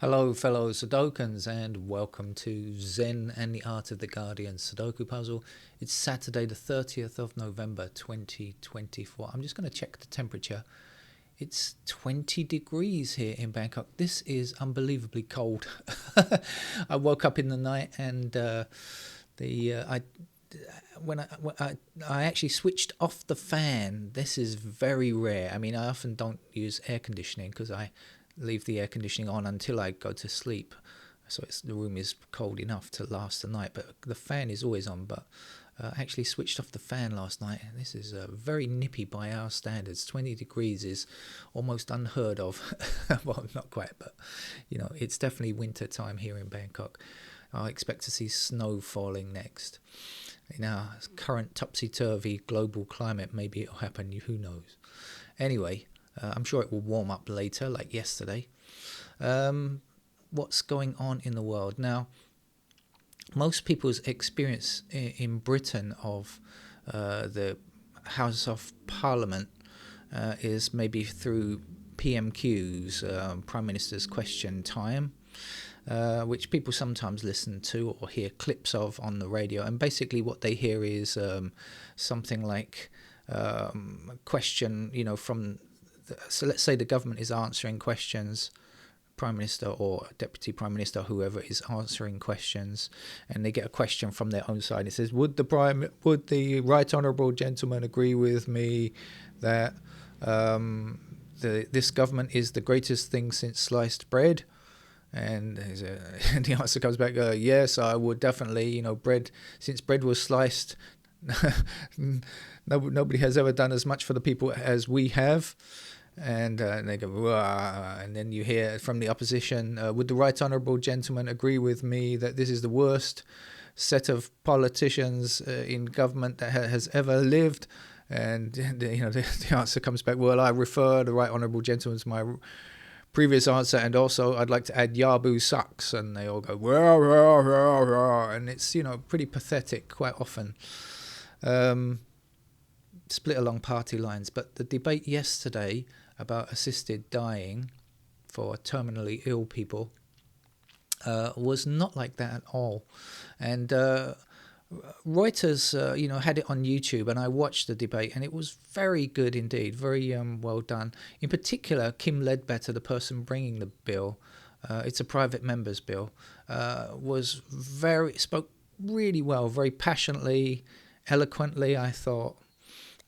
Hello, fellow Sudokans, and welcome to Zen and the Art of the Guardian Sudoku Puzzle. It's Saturday, the 30th of November 2024. I'm just going to check the temperature. It's 20 degrees here in Bangkok. This is unbelievably cold. I woke up in the night and I actually switched off the fan. This is very rare. I mean, I often don't use air conditioning because I leave the air conditioning on until I go to sleep, so the room is cold enough to last the night, but the fan is always on. But I actually switched off the fan last night, and this is very nippy by our standards. 20 degrees is almost unheard of. Well, not quite, but it's definitely winter time here in Bangkok. I expect to see snow falling next. In our current topsy-turvy global climate, maybe it'll happen, who knows. Anyway, I'm sure it will warm up later, like yesterday. What's going on in the world? Now, most people's experience in Britain of the House of Parliament is maybe through PMQs, Prime Minister's Question Time, which people sometimes listen to or hear clips of on the radio. And basically what they hear is something like a question, from... So let's say the government is answering questions, Prime Minister or Deputy Prime Minister, whoever is answering questions, and they get a question from their own side. It says, would the Right Honourable Gentleman agree with me that this government is the greatest thing since sliced bread? And the answer comes back, yes, I would definitely. Since bread was sliced, nobody has ever done as much for the people as we have. And they go, wah, and then you hear from the opposition, would the Right Honourable Gentleman agree with me that this is the worst set of politicians in government that has ever lived? And the answer comes back, well, I refer the Right Honourable Gentleman to my previous answer, and also I'd like to add Yabu sucks. And they all go, rah, rah, rah, rah. And it's pretty pathetic quite often. Split along party lines. But the debate yesterday about assisted dying for terminally ill people was not like that at all. And Reuters, had it on YouTube, and I watched the debate, and it was very good indeed, very well done. In particular, Kim Ledbetter, the person bringing the bill, it's a private member's bill, spoke really well, very passionately, eloquently, I thought.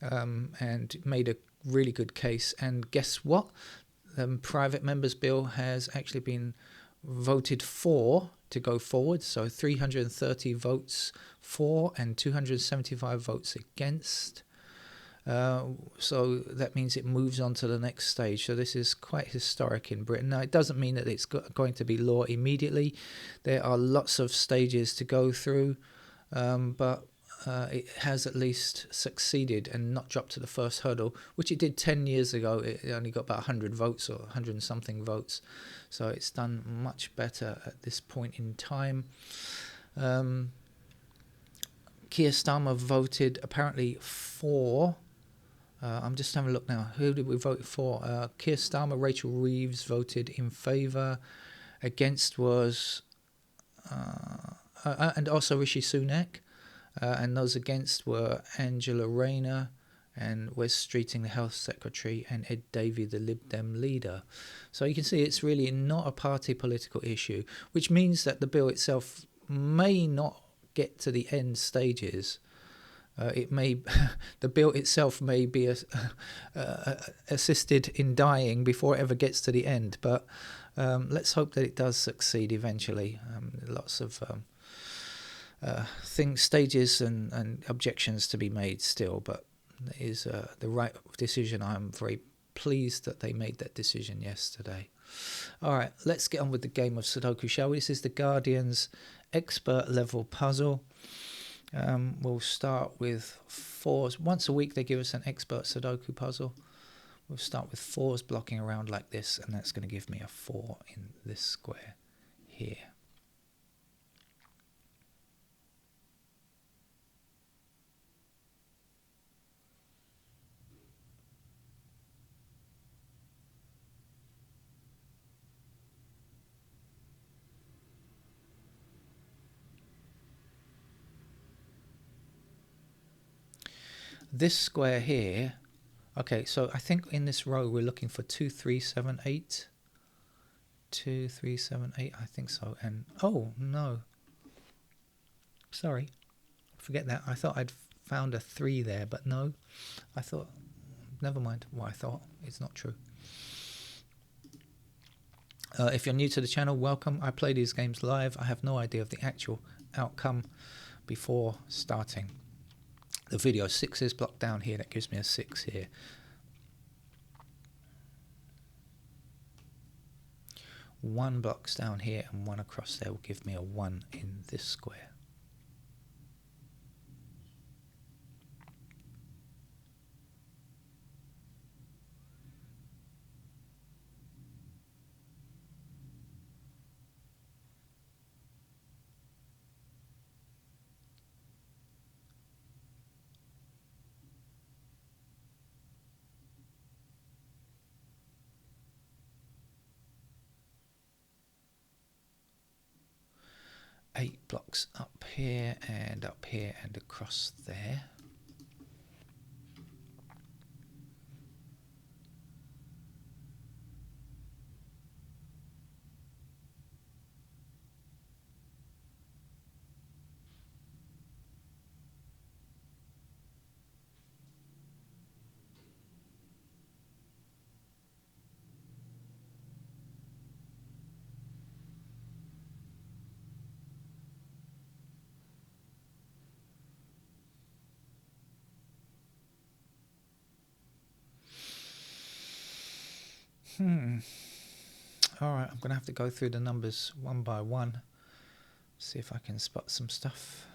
And made a really good case. And guess what? The private members bill has actually been voted for to go forward. So 330 votes for and 275 votes against. So that means it moves on to the next stage. So this is quite historic in Britain. Now, it doesn't mean that it's going to be law immediately. There are lots of stages to go through, but it has at least succeeded and not dropped to the first hurdle, which it did 10 years ago. It only got about 100 votes or 100 and something votes. So it's done much better at this point in time. Keir Starmer voted apparently for... I'm just having a look now. Who did we vote for? Keir Starmer, Rachel Reeves voted in favour. Against was... and also Rishi Sunak. And those against were Angela Rayner and Wes Streeting, the Health Secretary, and Ed Davey, the Lib Dem leader. So you can see it's really not a party political issue, which means that the bill itself may not get to the end stages. The bill itself may be assisted in dying before it ever gets to the end. But let's hope that it does succeed eventually. Lots of... stages and objections to be made still, but it is the right decision. I'm very pleased that they made that decision yesterday. All right, let's get on with the game of Sudoku, shall we? This is the Guardian's expert level puzzle. We'll start with fours. Once a week they give us an expert Sudoku puzzle. We'll start with fours blocking around like this, and that's going to give me a 4 in this square here. this square here, okay, so I think in this row we're looking for 2, 3, 7, 8. 2, 3, 7, 8, I think so. And oh no, sorry, forget that. I thought I'd found a 3 there, but no, I thought, never mind what I thought, it's not true. If you're new to the channel, welcome. I play these games live. I have no idea of the actual outcome before starting the video. 6 is blocked down here, that gives me a 6 here. One blocks down here and 1 across there will give me a 1 in this square. Eight blocks up here and across there. Alright, I'm going to have to go through the numbers one by one, see if I can spot some stuff.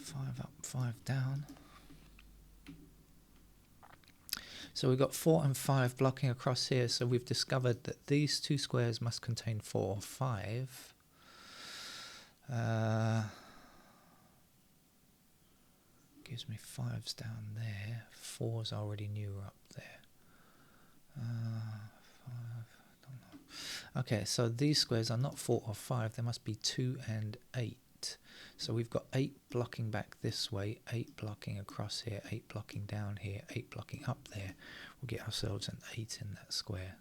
Five up, 5 down. So we've got 4 and 5 blocking across here, so we've discovered that these two squares must contain 4 or 5. Gives me 5s down there, 4s already knew were up there. 5, don't know. Okay, so these squares are not 4 or 5, they must be 2 and 8. So we've got 8 blocking back this way, 8 blocking across here, 8 blocking down here, 8 blocking up there. We'll get ourselves an 8 in that square.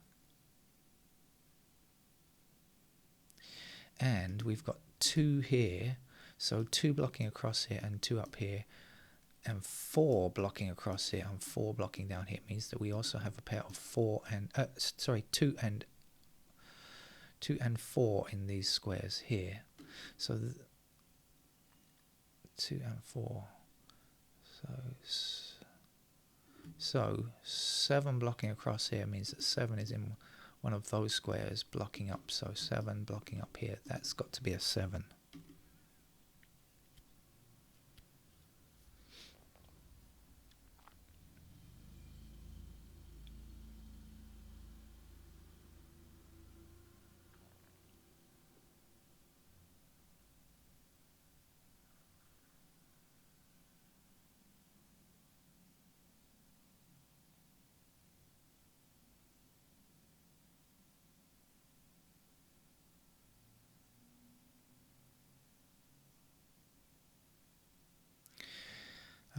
And we've got 2 here, so 2 blocking across here and 2 up here, and 4 blocking across here and 4 blocking down here. It means that we also have a pair of 2 and 4 in these squares here. So 2 and 4. So 7 blocking across here means that 7 is in one of those squares blocking up. So 7 blocking up here. That's got to be a 7.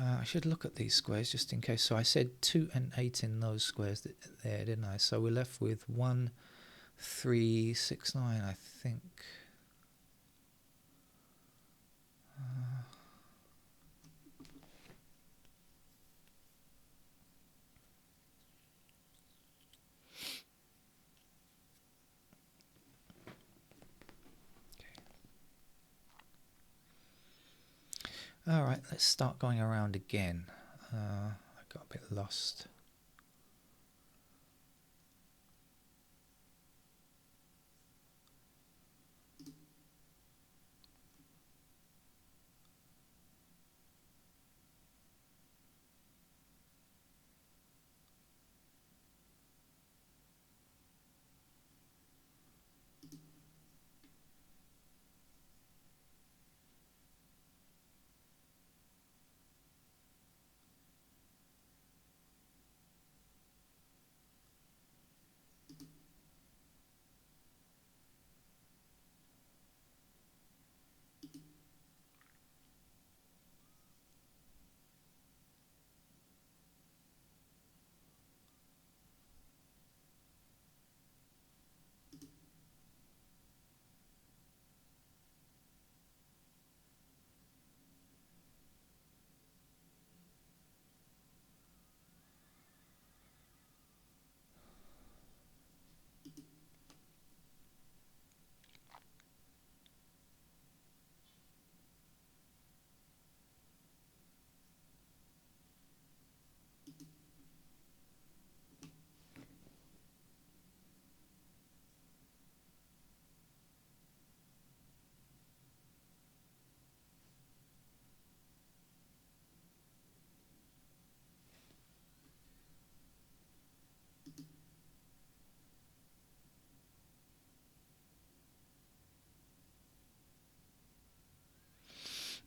I should look at these squares just in case. So I said 2 and 8 in those squares there, didn't I? So we're left with 1, 3, 6, 9, I think. Alright, let's start going around again. I got a bit lost.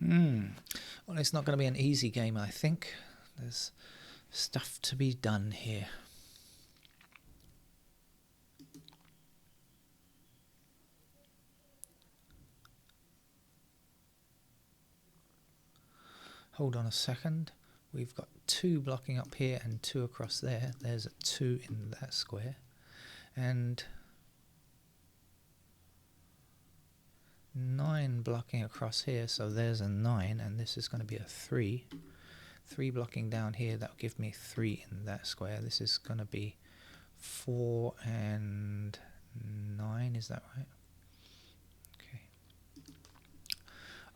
Well, it's not going to be an easy game, I think. There's stuff to be done here. Hold on a second. We've got 2 blocking up here and 2 across there. There's a 2 in that square. And 9 blocking across here, so there's a 9, and this is going to be a 3. 3 blocking down here, that'll give me 3 in that square. This is going to be 4 and 9, is that right? Okay.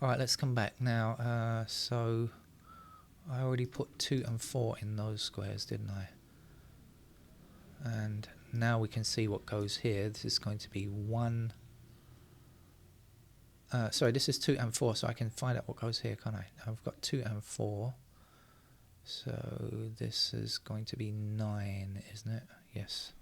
Alright, let's come back now. So I already put 2 and 4 in those squares, didn't I? And now we can see what goes here. This is going to be 1. Sorry, this is 2 and 4, so I can find out what goes here, can't I? I've got 2 and 4. So this is going to be 9, isn't it? Yes.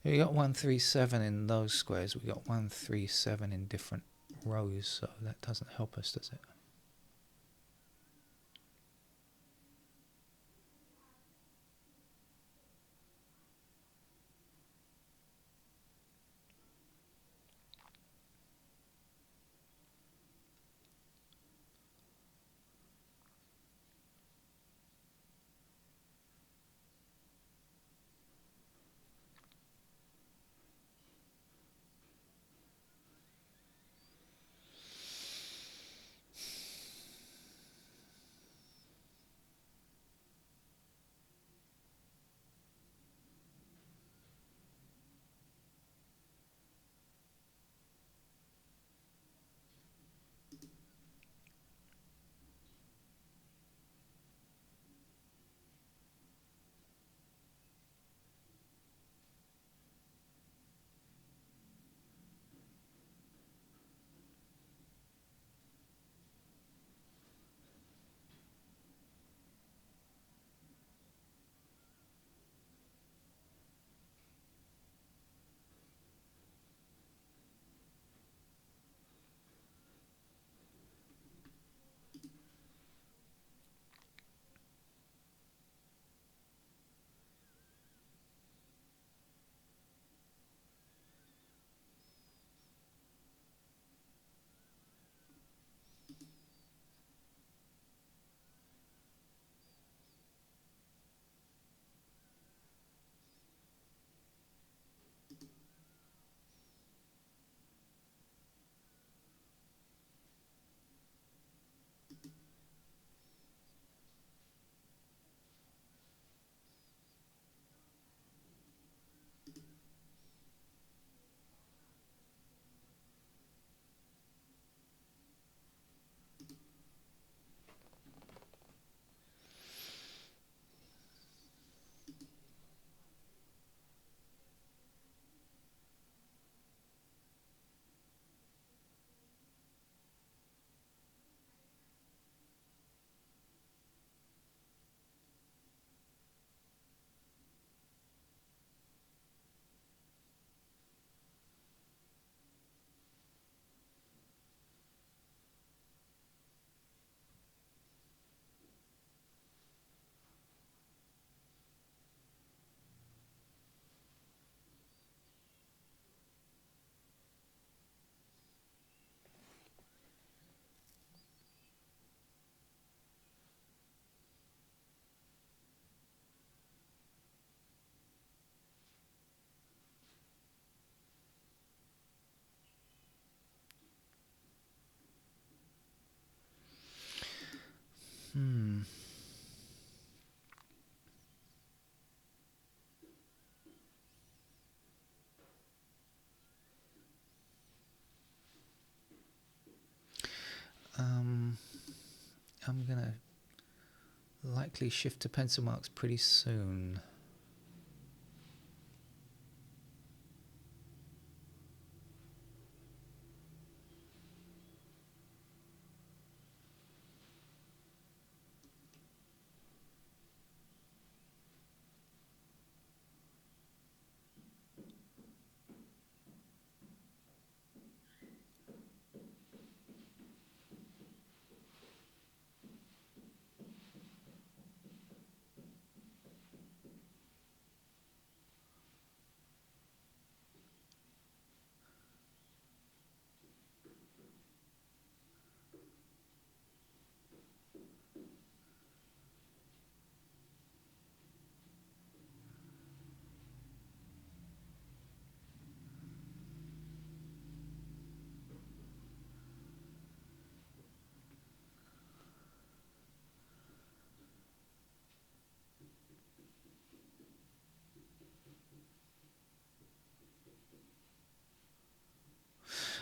We got 1, 3, 7 in those squares. We got 1, 3, 7 in different rows, so that doesn't help us, does it? I'm going to likely shift to pencil marks pretty soon.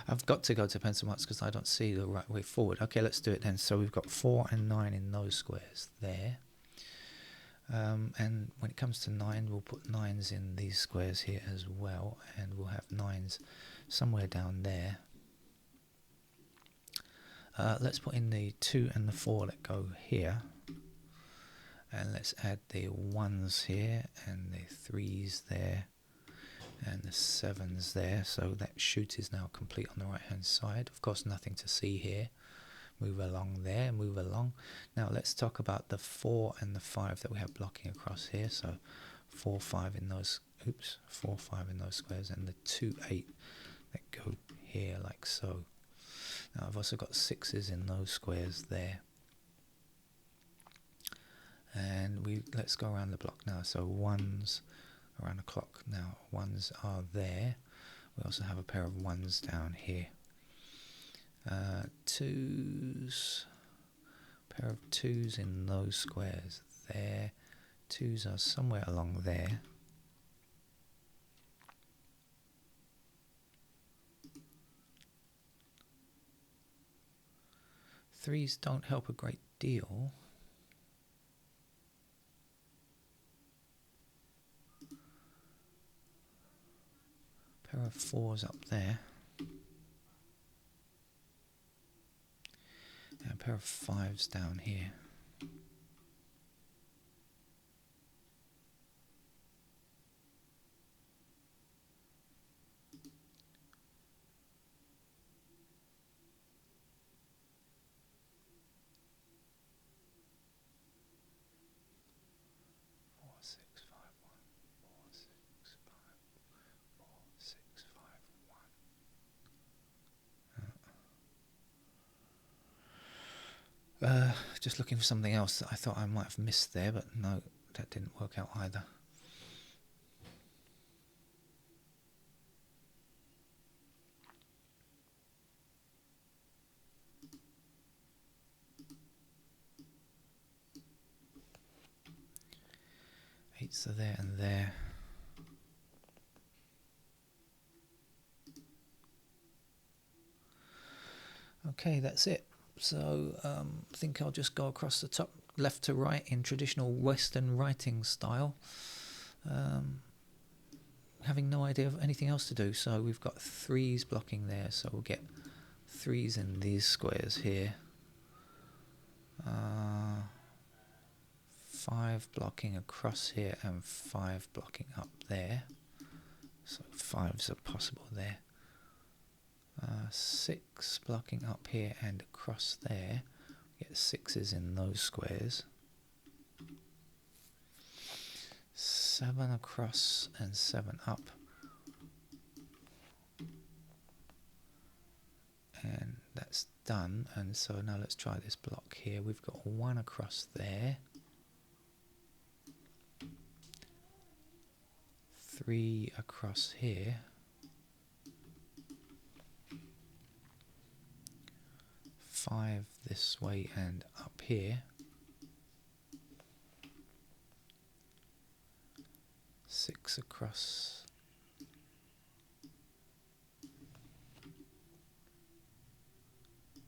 I've got to go to pencil marks because I don't see the right way forward. Okay, let's do it then. So we've got 4 and 9 in those squares there. And when it comes to 9, we'll put 9s in these squares here as well. And we'll have 9s somewhere down there. Let's put in the 2 and the 4 that go here. And let's add the 1s here and the 3s there. And the 7s there, so that shoot is now complete on the right hand side. Of course, nothing to see here. Move along there, move along. Now let's talk about the 4 and the 5 that we have blocking across here. So 4, 5 in those, 4, 5 in those squares, and the 2, 8 that go here like so. Now I've also got 6s in those squares there. And let's go around the block now. So 1s around the clock now. 1s are there. We also have a pair of 1s down here. 2s, pair of 2s in those squares there. 2s are somewhere along there. Threes don't help a great deal. Pair of 4s up there. And a pair of 5s down here. Just looking for something else that I thought I might have missed there, but no, that didn't work out either. Eights are there and there. Okay, that's it. So I think I'll just go across the top, left to right in traditional Western writing style, having no idea of anything else to do. So we've got 3s blocking there, so we'll get 3s in these squares here. 5 blocking across here and 5 blocking up there. So 5s are possible there. 6 blocking up here and across there. Get 6s in those squares. 7 across and 7 up. And that's done. And so now let's try this block here. We've got 1 across there. 3 across here. 5 this way and up here. 6 across.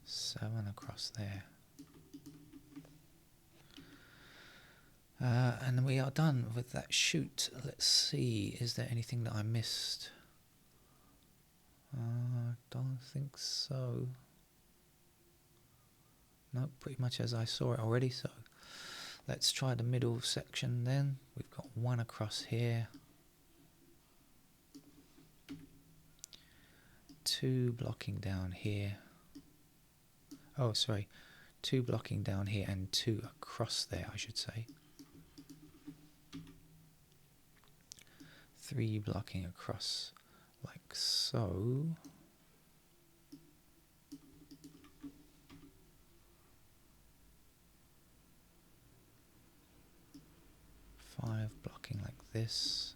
7 across there. And we are done with that shoot. Let's see, is there anything that I missed? I don't think so. No, pretty much as I saw it already. So let's try the middle section then. We've got one across here, two blocking down here. Oh, sorry, two blocking down here and two across there, I should say. Three blocking across like so. Five blocking like this.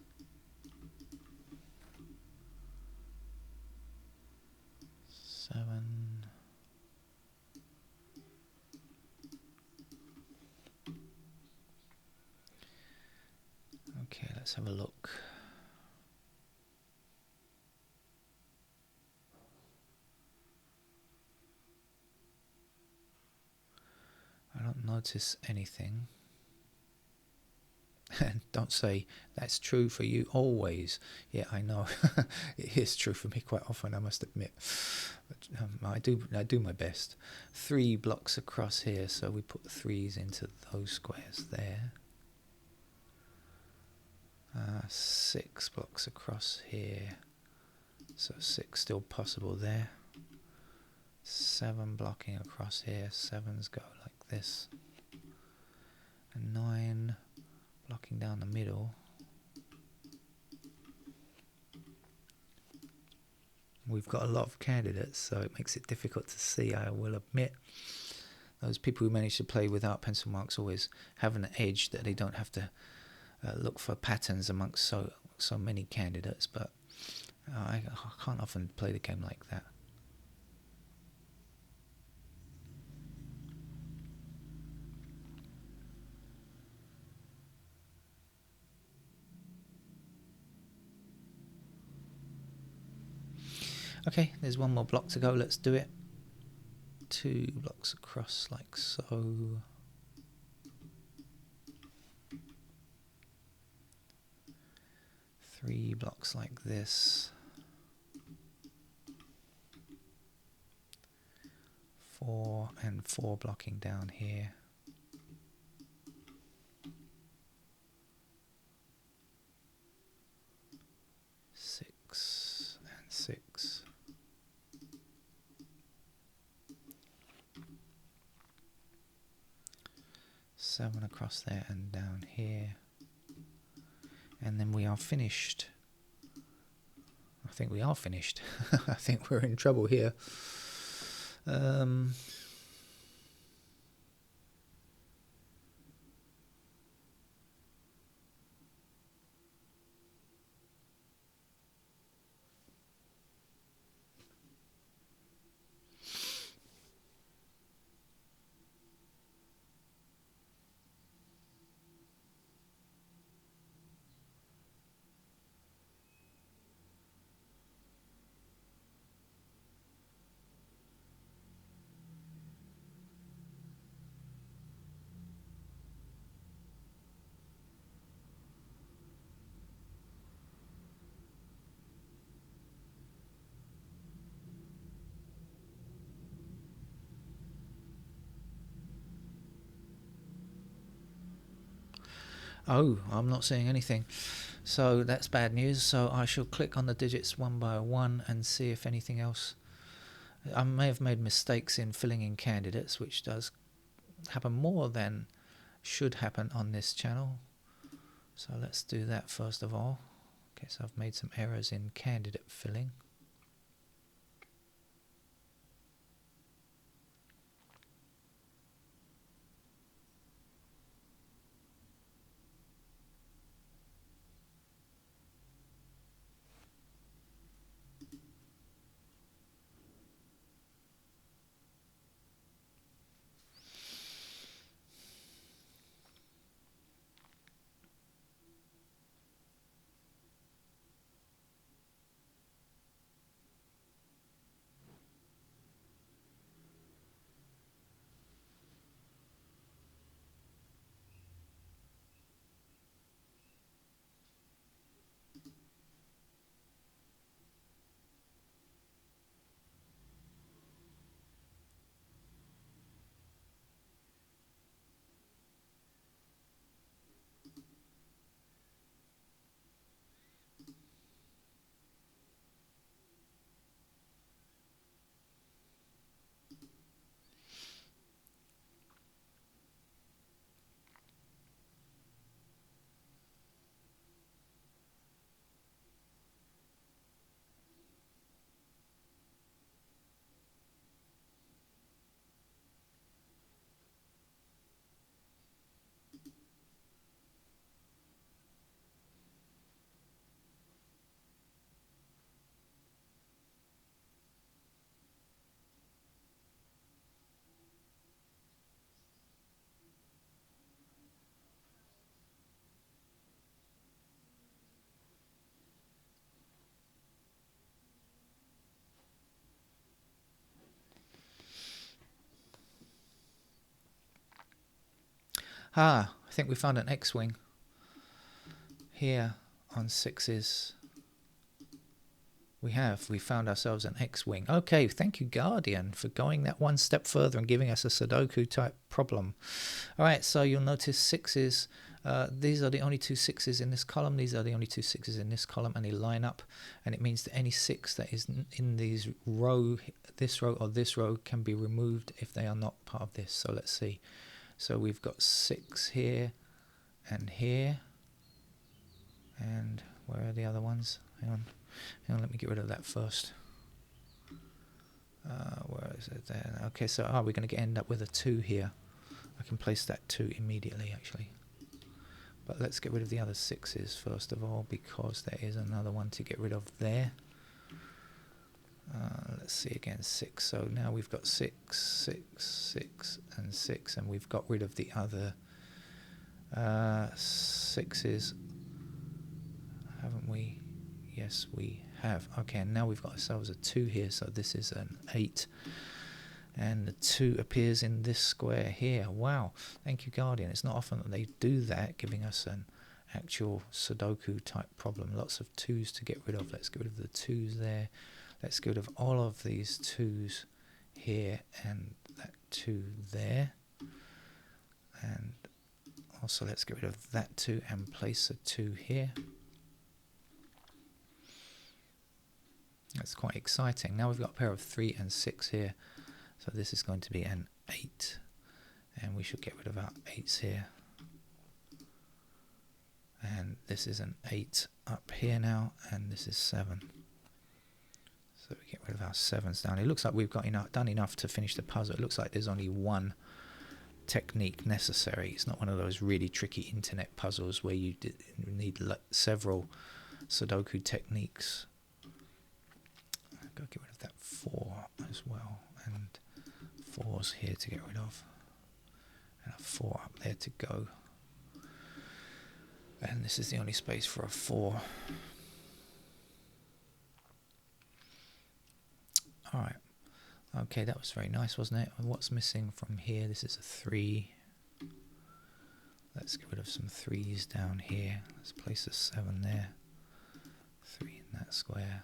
Seven. Okay, let's have a look. I don't notice anything. And don't say that's true for you always. Yeah, I know. It is true for me quite often, I must admit. But I do my best. Three blocks across here, so we put threes into those squares there. Six blocks across here, so six still possible there. Seven blocking across here, sevens go like this. And nine blocking down the middle. We've got a lot of candidates, so it makes it difficult to see, I will admit. Those people who manage to play without pencil marks always have an edge that they don't have to look for patterns amongst so many candidates, but I can't often play the game like that. Okay, there's one more block to go, let's do it. Two blocks across like so. Three blocks like this. Four and four blocking down here. Six and six. Seven across there and down here. And then we are finished. I think we are finished. I think we're in trouble here. Oh, I'm not seeing anything. So that's bad news. So I shall click on the digits one by one and see if anything else. I may have made mistakes in filling in candidates, which does happen more than should happen on this channel. So let's do that first of all. Okay, so I've made some errors in candidate filling. I think we found an X-wing here on 6s. We found ourselves an X-wing. Okay, thank you, Guardian, for going that one step further and giving us a Sudoku type problem. All right, so you'll notice 6s. These are the only 2 6s in this column. These are the only 2 6s in this column, and they line up. And it means that any 6 that is in these this row or this row can be removed if they are not part of this. So let's see. So we've got 6 here and here. And where are the other ones? Hang on, let me get rid of that first. Where is it there? Okay, so we're going to end up with a 2 here. I can place that 2 immediately, actually. But let's get rid of the other 6s first of all, because there is another one to get rid of there. Let's see again, 6. So now we've got 6, 6, 6, and 6, and we've got rid of the other 6s, haven't we? Yes, we have. Okay, and now we've got ourselves a 2 here, so this is an 8. And the 2 appears in this square here. Wow, thank you, Guardian. It's not often that they do that, giving us an actual Sudoku type problem. Lots of 2s to get rid of. Let's get rid of the 2s there. Let's get rid of all of these 2s here and that 2 there. And also let's get rid of that 2 and place a 2 here. That's quite exciting. Now we've got a pair of 3 and 6 here. So this is going to be an 8. And we should get rid of our 8s here. And this is an 8 up here now, and this is 7. So we get rid of our 7s down. It looks like we've got done enough to finish the puzzle. It looks like there's only one technique necessary. It's not one of those really tricky internet puzzles where you need several Sudoku techniques. I've got to get rid of that 4 as well, and 4's here to get rid of, and a 4 up there to go. And this is the only space for a 4. Alright, okay, that was very nice, wasn't it? And what's missing from here? This is a 3. Let's get rid of some 3's down here. Let's place a 7 there. 3 in that square.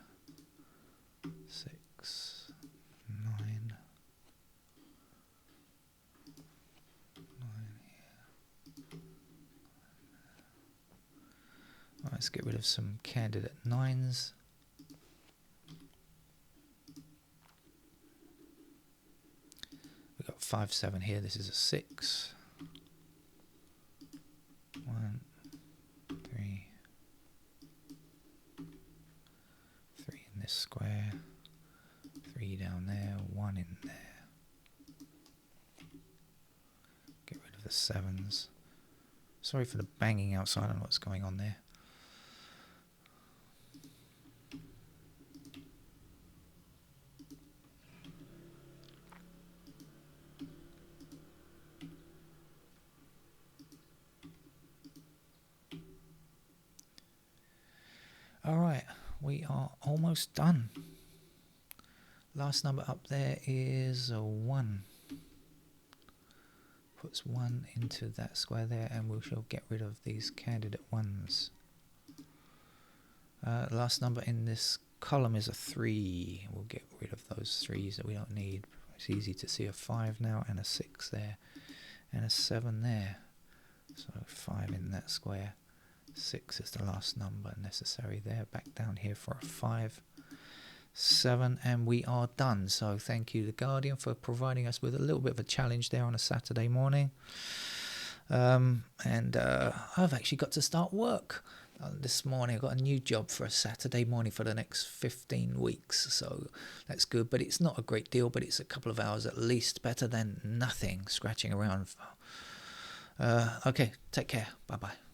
6, 9. 9 here. Right, let's get rid of some candidate 9's. We've got 5, 7 here. This is a 6. 1, 3. 3 in this square. 3 down there. 1 in there. Get rid of the 7's. Sorry for the banging outside. I don't know what's going on there. Alright, we are almost done. Last number up there is a 1. Puts 1 into that square there, and we shall get rid of these candidate 1's. Last number in this column is a 3. We'll get rid of those 3's that we don't need. It's easy to see a 5 now, and a 6 there, and a 7 there. So 5 in that square. 6 is the last number necessary there. Back down here for a 5, 7, and we are done. So thank you, The Guardian, for providing us with a little bit of a challenge there on a Saturday morning. And I've actually got to start work this morning. I've got a new job for a Saturday morning for the next 15 weeks. So that's good, but it's not a great deal, but it's a couple of hours at least, better than nothing scratching around. Okay, take care. Bye-bye.